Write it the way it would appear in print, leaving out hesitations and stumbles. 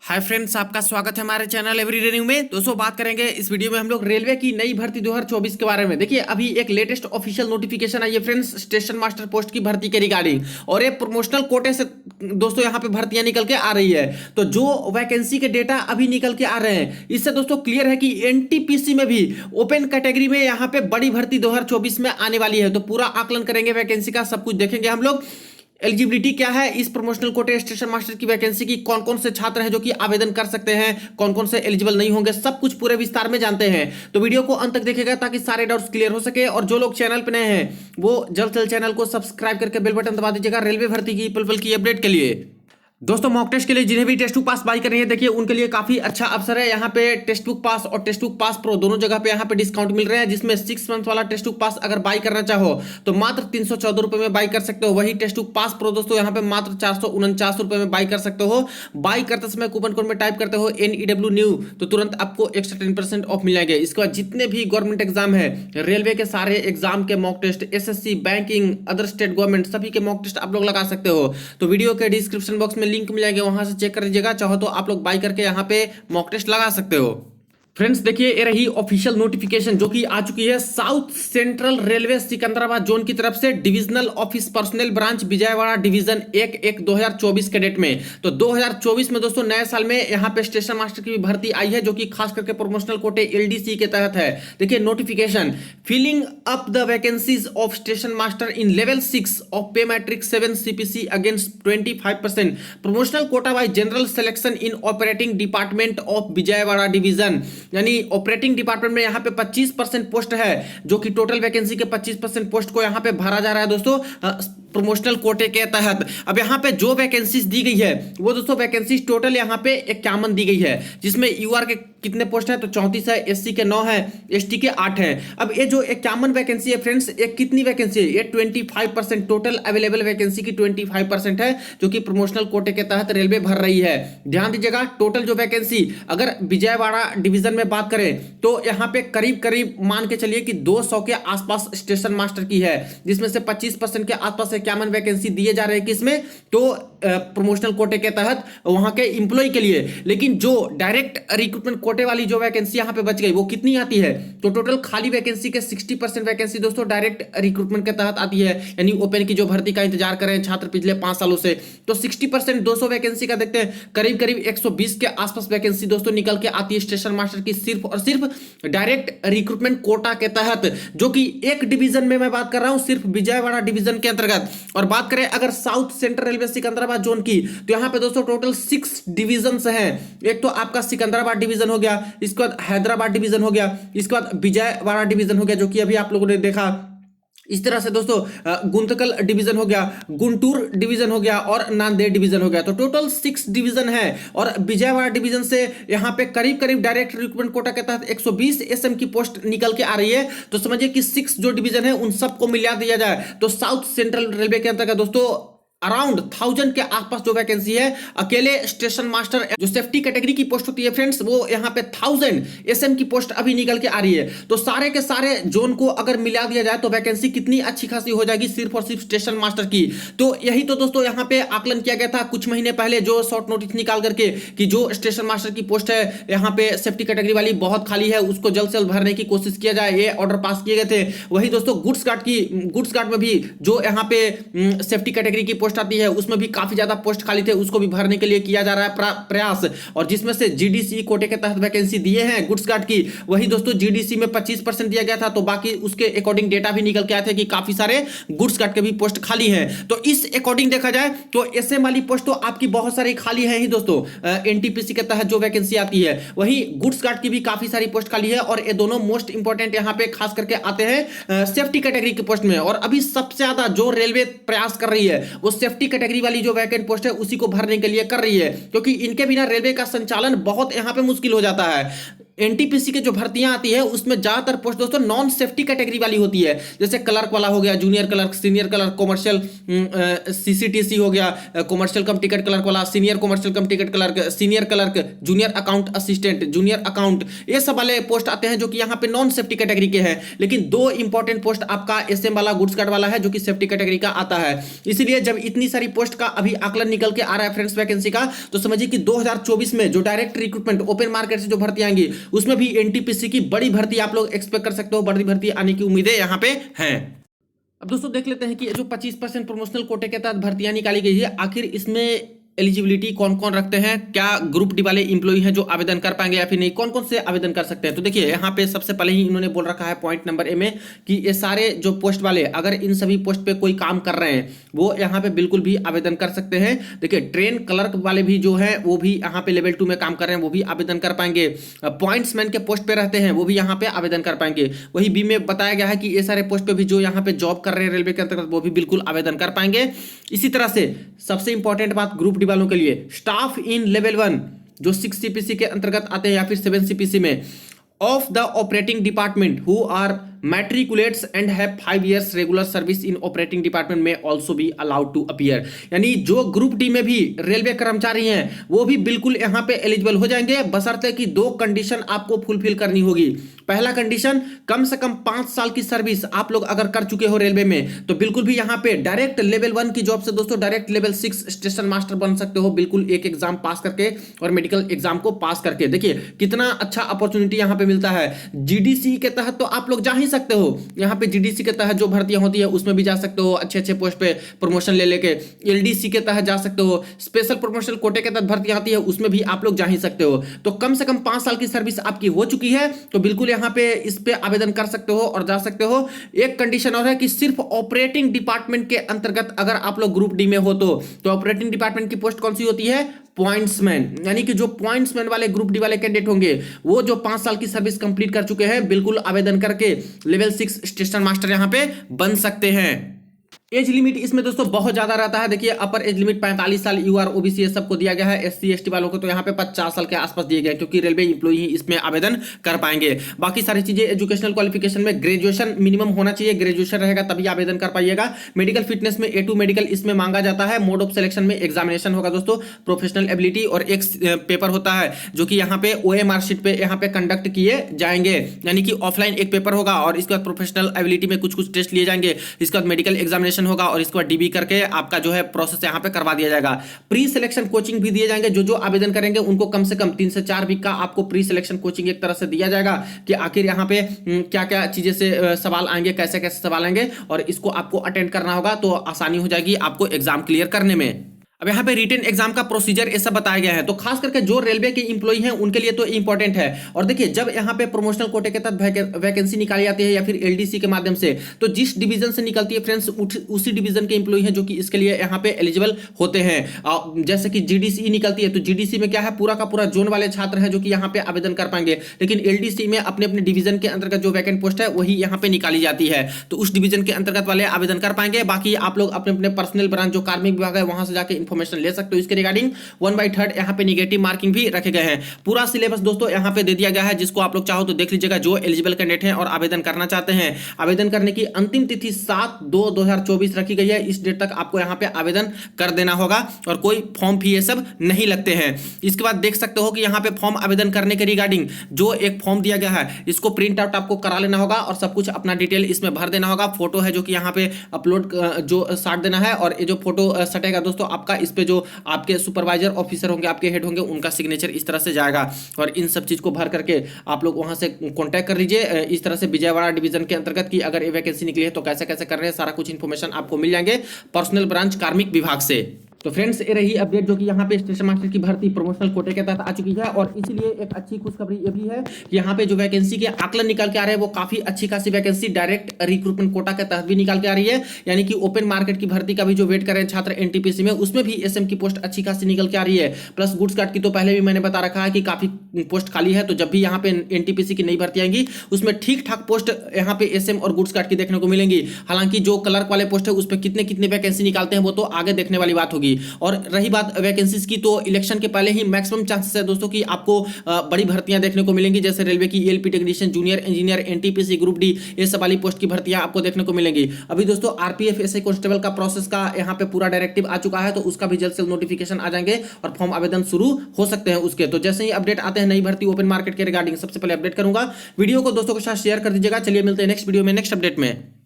Hi friends, आपका स्वागत है हमारे चैनल एवरी रनिंग में। दोस्तों, बात करेंगे इस वीडियो में हम लोग रेलवे की नई भर्ती 2024 के बारे में। देखिए, अभी एक लेटेस्ट ऑफिशियल नोटिफिकेशन आई है फ्रेंड्स, स्टेशन मास्टर पोस्ट की भर्ती के रिगार्डिंग। और ये प्रमोशनल कोटे से दोस्तों यहाँ पे भर्तियां निकल के आ रही है। तो जो वैकेंसी के डेटा अभी निकल के आ रहे हैं, इससे दोस्तों क्लियर है कि एनटीपीसी में भी ओपन कैटेगरी में यहाँ पे बड़ी भर्ती 2024 में आने वाली है। तो पूरा आकलन करेंगे वैकेंसी का, सब कुछ देखेंगे हम लोग। एलिजिबिलिटी क्या है इस प्रमोशनल कोटे स्टेशन मास्टर की वैकेंसी की, कौन कौन से छात्र हैं जो कि आवेदन कर सकते हैं, कौन कौन से एलिजिबल नहीं होंगे, सब कुछ पूरे विस्तार में जानते हैं। तो वीडियो को अंत तक देखिएगा ताकि सारे डाउट्स क्लियर हो सके। और जो लोग चैनल पे नए हैं वो जल्द से जल्द चैनल को सब्सक्राइब करके बेल बटन दबा दीजिएगा रेलवे भर्ती की पल पल की अपडेट के लिए। दोस्तों, मॉक टेस्ट के लिए जिन्हें भी टेस्ट बुक पास बाई करनी है, देखिए उनके लिए काफी अच्छा अवसर है। यहाँ पे टेस्ट बुक पास और टेस्ट बुक पास प्रो दोनों जगह पे यहाँ पे डिस्काउंट मिल रहे हैं, जिसमें 6 मंथ वाला टेस्ट बुक पास अगर बाई करना चाहो तो मात्र 314 रुपए में बाई कर सकते हो। वही टेस्ट बुक पास प्रो दोस्तों यहाँ पे मात्र 449 रुपए में बाई कर सकते हो। बाई करते समय कूपन कोड में टाइप करते हो NEW न्यू, तो तुरंत आपको एक्स्ट्रा 10% ऑफ मिलेंगे। इसके बाद जितने भी गवर्नमेंट एग्जाम है, रेलवे के सारे एग्जाम के mock test, SSC, banking, other state government, सभी के मॉक टेस्ट आप लोग लगा सकते हो। तो वीडियो के डिस्क्रिप्शन बॉक्स में लिंक मिलेंगे, वहां से चेक कर लीजिएगा। चाहो तो आप लोग बाई करके यहाँ पे मॉक टेस्ट लगा सकते हो। फ्रेंड्स, देखिए ये रही ऑफिशियल नोटिफिकेशन जो कि आ चुकी है south central railway Secunderabad zone की तरफ से। Divisional office personal branch Vijayawada division 1/1/2024 के डेट में। तो 2024 में दोस्तों नए साल में यहाँ पे स्टेशन मास्टर की भी भर्ती आई है, जो कि खास करके प्रोमोशनल कोटे LDC के तहत है। देखिए notification, filling up the vacancies of station master in level 6 of pay matrix 7 CPC against 25% promotional quota by general selection in operating department of Vijayawada division. यानी ऑपरेटिंग डिपार्टमेंट में यहाँ पे 25% पोस्ट है, जो कि टोटल वैकेंसी के 25% पोस्ट को यहाँ पे भरा जा रहा है दोस्तों प्रमोशनल कोटे के तहत। अब यहाँ पे जो वैकेंसीज दी गई है वो दोस्तों वैकेंसीज टोटल यहाँ पे 51 दी गई है, जिसमें UR के कितने पोस्ट है तो 34 है, SC के 9 है, ST के 8 है। अब ये जो 51 वैकेंसी है फ्रेंड्स, ये कितनी वैकेंसी है? ये 25% टोटल अवेलेबल वैकेंसी की 25% है, जो कि प्रमोशनल कोटे के तहत रेलवे भर रही है। ध्यान दीजिएगा, टोटल जो वैकेंसी अगर विजयवाड़ा डिवीजन में बात करें तो यहाँ पे करीब करीब मान के चलिए कि 200 के आसपास स्टेशन मास्टर की है, जिसमें से 25% के आसपास 51 वैकेंसी दिए जा रहे हैं किसमें, तो प्रमोशनल कोटे के तहत वहां के इंप्लॉय के लिए। लेकिन जो डायरेक्ट रिक्रूटमेंट कोटे वाली जो वैकेंसी यहाँ पे बच गई वो कितनी आती है, तो टोटल खाली वैकेंसी के 60% वैकेंसी दोस्तों डायरेक्ट रिक्रूटमेंट के तहत आती है। यानी ओपन की जो भर्ती का इंतजार कर रहे हैं छात्र पिछले 5 सालों से, तो 60% 200 वैकेंसी का देखते हैं, करीब करीब 120 के आसपास वैकेंसी दोस्तों निकल के आती है स्टेशन मास्टर की, सिर्फ और सिर्फ डायरेक्ट रिक्रूटमेंट कोटा के तहत, जो कि एक डिवीजन में मैं बात कर रहा हूं, सिर्फ विजयवाड़ा डिवीजन के अंतर्गत। और बात करें अगर south central railway Secunderabad zone की, तो यहां पे दोस्तों टोटल 6 डिवीजन हैं। एक तो आपका सिकंदराबाद डिवीजन हो गया, इसके बाद हैदराबाद डिवीजन हो गया, इसके बाद विजयवाड़ा डिवीजन हो गया, जो कि अभी आप लोगों ने देखा। इस तरह से दोस्तों गुंतकल डिवीजन हो गया, गुंटूर डिवीजन हो गया और नांदेड़ डिवीजन हो गया। तो टोटल 6 डिवीजन है। और विजयवाड़ा डिवीजन से यहां पे करीब करीब डायरेक्ट रिक्रूटमेंट कोटा के तहत 120 SM की पोस्ट निकल के आ रही है। तो समझिए कि 6 जो डिवीजन है उन सबको मिला दिया जाए तो साउथ सेंट्रल रेलवे के अंतर्गत दोस्तों अराउंड 1000 के आसपास जो वैकेंसी है। अकेले स्टेशन मास्टर जो सेफ्टी कैटेगरी की पोस्ट होती है फ्रेंड्स, वो यहाँ पे 1000 SM की पोस्ट अभी निकल के आ रही है। तो सारे के सारे जोन को अगर मिला दिया जाए तो वैकेंसी कितनी अच्छी खासी हो जाएगी सिर्फ और सिर्फ स्टेशन मास्टर की। तो यही तो दोस्तों यहाँ पे आकलन किया गया था कुछ महीने पहले, जो शॉर्ट नोटिस निकाल करके कि जो स्टेशन मास्टर की पोस्ट है यहाँ पे सेफ्टी कैटेगरी वाली बहुत खाली है, उसको जल्द से जल्द भरने की कोशिश किया जाए, ये ऑर्डर पास किए गए थे। वही दोस्तों गुड्स गार्ड में भी जो यहाँ पे सेफ्टी कैटेगरी की पोस्ट आती है उसमें भी काफी ज्यादा पोस्ट खाली थे, उसको भी भरने के लिए किया जा रहा है प्रयास। और जिसमें से GDC कोटे के तहत वैकेंसी दिए हैं गुड्स गार्ड की, वही दोस्तों GDC में 25% दिया गया था, तो बाकी उसके अकॉर्डिंग डेटा भी निकल के आए थे कि काफी सारे गुड्स गार्ड के भी पोस्ट खाली हैं। तो इस अकॉर्डिंग देखा जाए तो SM वाली पोस्ट तो आपकी बहुत सारी खाली है ही दोस्तों, NTPC के तहत जो वैकेंसी आती है। वही गुड्स गार्ड की भी काफी सारी पोस्ट खाली है, और ये दोनों मोस्ट इंपॉर्टेंट यहाँ पे खास करके आते हैं सेफ्टी कैटेगरी की पोस्ट में। और अभी सबसे ज्यादा जो रेलवे प्रयास कर रही है वो सेफ्टी कैटेगरी वाली जो वैकेंट पोस्ट है उसी को भरने के लिए कर रही है, क्योंकि इनके बिना रेलवे का संचालन बहुत यहां पे मुश्किल हो जाता है। एनटीपीसी के जो भर्तियां आती है उसमें ज्यादातर पोस्ट दोस्तों नॉन सेफ्टी कैटेगरी वाली होती है, जैसे क्लर्क वाला हो गया, junior clerk, senior clerk, commercial CCTC हो गया, कॉमर्शियल कम टिकट क्लर्क वाला, सीनियर कॉमर्शियल कम ticket clerk, senior clerk, junior account assistant, junior account, ये सब वाले पोस्ट आते हैं जो कि यहाँ पे नॉन सेफ्टी कैटेगरी के हैं। लेकिन दो इंपॉर्टेंट पोस्ट आपका एसएम वाला, गुड्स कार्ड वाला है जो कि सेफ्टी कैटेगरी का आता है। इसीलिए जब इतनी सारी पोस्ट का अभी आकलन निकल के आ रहा है फ्रेंड्स वैकेंसी का, तो समझिए कि 2024 में जो डायरेक्ट रिक्रूटमेंट ओपन मार्केट से जो भर्ती आएंगी उसमें भी एनटीपीसी की बड़ी भर्ती आप लोग एक्सपेक्ट कर सकते हो, बड़ी भर्ती आने की उम्मीदें यहां पे हैं। अब दोस्तों देख लेते हैं कि जो 25% प्रमोशनल कोटे के तहत भर्तियां निकाली गई है, आखिर इसमें एलिजिबिलिटी कौन कौन रखते हैं, क्या ग्रुप डी वाले इंप्लॉई हैं जो आवेदन कर पाएंगे या फिर नहीं, कौन कौन से आवेदन कर सकते हैं। तो देखिए यहाँ पे सबसे पहले ही इन्होंने बोल रखा है पॉइंट नंबर ए में कि ये सारे जो पोस्ट वाले अगर इन सभी पोस्ट पे कोई काम कर रहे हैं वो यहाँ पे बिल्कुल भी आवेदन कर सकते हैं। देखिए ट्रेन क्लर्क वाले भी जो है वो भी यहाँ पे लेवल 2 में काम कर रहे हैं, वो भी आवेदन कर पाएंगे। पॉइंट्समैन के पोस्ट पे रहते हैं वो भी यहाँ पे आवेदन कर पाएंगे। वही बी में बताया गया है कि ये सारे पोस्ट पे भी जो यहाँ पे जॉब कर रहे हैं रेलवे के अंतर्गत वो भी बिल्कुल आवेदन कर पाएंगे। इसी तरह से सबसे इंपॉर्टेंट बात ग्रुप डी वालों के लिए, स्टाफ इन लेवल 1 जो 6 सीपीसी के अंतर्गत आते हैं या फिर 7 सीपीसी में, of the operating department who are matriculates and have 5 years regular service in operating department में also be allowed to appear. यानी जो ग्रुप डी में भी रेलवे कर्मचारी हैं वो भी बिल्कुल यहां पे एलिजिबल हो जाएंगे, बशर्ते कि 2 कंडीशन आपको फुलफिल करनी होगी। पहला कंडीशन, कम से कम 5 साल की सर्विस आप लोग अगर कर चुके हो रेलवे में तो बिल्कुल भी यहां पे डायरेक्ट लेवल 1 की जॉब से दोस्तों डायरेक्ट लेवल 6 स्टेशन मास्टर बन सकते हो, बिल्कुल एक एग्जाम पास करके और मेडिकल एग्जाम को पास करके। देखिए कितना अच्छा अपॉर्चुनिटी यहां पे मिलता है। जीडीसी के तहत तो आप लोग जा ही सकते हो, यहां पे जीडीसी के तहत जो भर्तियां होती है उसमें भी जा सकते हो, अच्छे अच्छे पोस्ट पे प्रमोशन ले लेके। एलडीसी के तहत जा सकते हो, स्पेशल प्रमोशनल कोटे के तहत भर्ती आती है उसमें भी आप लोग जा ही सकते हो। तो कम से कम 5 साल की सर्विस आपकी हो चुकी है तो बिल्कुल यहां पे इस पे आवेदन कर सकते हो और जा सकते हो। एक कंडीशन और है कि सिर्फ ऑपरेटिंग डिपार्टमेंट के अंतर्गत अगर आप लोग ग्रुप डी में हो तो ऑपरेटिंग डिपार्टमेंट की पोस्ट कौन सी होती है, पॉइंट्समैन। यानी कि जो पॉइंट्समैन वाले ग्रुप डी वाले कैंडिडेट होंगे वो जो 5 साल की सर्विस कंप्लीट कर चुके हैं बिल्कुल आवेदन करके लेवल 6 स्टेशन मास्टर यहां पे बन सकते हैं। एज लिमिट इसमें दोस्तों बहुत ज्यादा रहता है। देखिए अपर एज लिमिट 45 साल, यूआर ओबीसी ये सबको दिया गया है। एससी एसटी वालों को तो यहाँ पे 50 साल के आसपास दिए गए क्योंकि रेलवे इंप्लॉई ही इसमें आवेदन कर पाएंगे। बाकी सारी चीजें एजुकेशनल क्वालिफिकेशन में ग्रेजुएशन मिनिमम होना चाहिए, ग्रेजुएशन रहेगा तभी आवेदन कर पाइएगा। मेडिकल फिटनेस में A2 मेडिकल इसमें मांगा जाता है। मोड ऑफ सिलेक्शन में एग्जामिनेशन होगा दोस्तों, प्रोफेशनल एबिलिटी और एक पेपर होता है जो कि यहाँ पे OMR शीट पे यहाँ पे कंडक्ट किए जाएंगे। यानी कि ऑफलाइन एक पेपर होगा और इसके बाद प्रोफेशनल एबिलिटी में कुछ कुछ टेस्ट लिए जाएंगे, इसके बाद मेडिकल एग्जामिनेशन होगा और इसके बाद डीबी करके आपका जो है प्रोसेस यहां पे करवा दिया जाएगा। प्री सिलेक्शन कोचिंग भी दिए जाएंगे, जो आवेदन करेंगे उनको कम से कम 3 से 4 वीक का आपको प्री सिलेक्शन कोचिंग एक तरह से दिया जाएगा कि आखिर यहां पे क्या क्या चीजें से सवाल आएंगे, कैसे कैसे सवाल आएंगे और इसको आपको अटेंड करना होगा तो आसानी हो जाएगी आपको एग्जाम क्लियर करने में। अब यहाँ पे रिटन एग्जाम का प्रोसीजर ये सब बताया गया है, तो खास करके जो रेलवे के इंप्लॉई हैं उनके लिए तो इंपॉर्टेंट है। और देखिए जब यहाँ पे प्रमोशनल कोटे के तहत वैकेंसी निकाली जाती है या फिर एलडीसी के माध्यम से, तो जिस डिवीजन से निकलती है फ्रेंड्स उसी डिवीजन के इंप्लॉई हैं जो कि इसके लिए यहाँ पे एलिजिबल होते हैं। जैसे कि जीडीसी निकलती है तो जीडीसी में क्या है, पूरा का पूरा जोन वाले छात्र हैं जो कि यहाँ पे आवेदन कर पाएंगे। लेकिन एलडीसी में अपने अपने डिवीजन के अंतर्गत जो वैकेंट पोस्ट है वही यहाँ पे निकाली जाती है, तो उस डिवीजन के अंतर्गत वाले आवेदन कर पाएंगे। बाकी आप लोग अपने अपने पर्सनल ब्रांच जो कार्मिक विभाग है वहां से जाकर इंफॉर्मेशन ले सकते हो। इसके रिगार्डिंग 1/3 यहाँ पे निगेटिव मार्किंग भी रखे गए हैं। पूरा सिलेबस दोस्तों यहाँ पे दे दिया गया है, जिसको आप लोग चाहो तो देख लीजिएगा। जो एलिजिबल कैंडिडेट हैं और आवेदन करना चाहते हैं, आवेदन करने की अंतिम तिथि 7/2/2024 रखी गई है। इस डेट तक आपको यहाँ पे आवेदन कर देना होगा और कोई फॉर्म फी ये सब नहीं लगते हैं। इसके बाद देख सकते हो कि यहाँ पे फॉर्म आवेदन करने के रिगार्डिंग जो एक फॉर्म दिया गया है इसको प्रिंट आउट आपको करा लेना होगा और सब कुछ अपना डिटेल इसमें भर देना होगा। फोटो है जो कि यहाँ पे अपलोड जो साट देना है और ये जो फोटो सटेगा दोस्तों आपका, इस पे जो आपके सुपरवाइजर ऑफिसर होंगे, आपके हेड होंगे, उनका सिग्नेचर इस तरह से जाएगा और इन सब चीज को भर करके आप लोग वहां से कांटेक्ट कर लीजिए। इस तरह से विजयवाड़ा डिवीजन के अंतर्गत की अगर ये वैकेंसी निकली है तो कैसे कैसे कर रहे हैं, सारा कुछ इंफॉर्मेशन आपको मिल जाएंगे पर्सनल ब्रांच कार्मिक विभाग से। तो फ्रेंड्स ये रही अपडेट जो कि यहाँ पे स्टेशन मास्टर की भर्ती प्रमोशनल कोटे के तहत आ चुकी है। और इसीलिए एक अच्छी खुशखबरी ये भी है कि यहाँ पे जो वैकेंसी के आकलन निकल के आ रहे हैं वो काफी अच्छी खासी वैकेंसी डायरेक्ट रिक्रूटमेंट कोटा के तहत भी निकाल के आ रही है। यानी कि ओपन मार्केट की भर्ती का भी जो वेट कर रहे हैं छात्र एनटीपीसी में, उसमें भी एसएम की पोस्ट अच्छी खासी निकल के आ रही है। प्लस गुड्स कार्ड की तो पहले भी मैंने बता रखा है कि काफी पोस्ट खाली है, तो जब भी यहाँ पे एनटीपीसी की नई भर्ती आएंगी उसमें ठीक ठाक पोस्ट यहाँ पे एसएम और गुड्स कार्ड की देखने को मिलेंगी। हालांकि जो क्लर्क वाले पोस्ट है उस पर कितने कितने वैकेंसी निकालते हैं वो तो आगे देखने वाली बात होगी। होगी। और रही बात वैकेंसीज की, तो इलेक्शन के पहले ही मैक्सिमम चांसेस है दोस्तों कि आपको बड़ी भर्तियां देखने को मिलेंगी, जैसे रेलवे की ELP technician, junior engineer, NTPC, group D, ये सब वाली पोस्ट की भर्तियां आपको देखने को मिलेंगी। अभी दोस्तों आरपीएफ एसआई कांस्टेबल का प्रोसेस का यहाँ पे पूरा डायरेक्टिव आ चुका है, तो उसका भी जल्द से नोटिफिकेशन आ जाएंगे और फॉर्म आवेदन शुरू हो सकते हैं उसके। तो जैसे ही अपडेट आते हैं नई भर्ती ओपन मार्केट के रिगार्डिंग, सबसे पहले अपडेट करूंगा। वीडियो को दोस्तों के साथ शेयर कर दीजिएगा। चलिए मिलते हैं नेक्स्ट वीडियो में नेक्स्ट अपडेट में।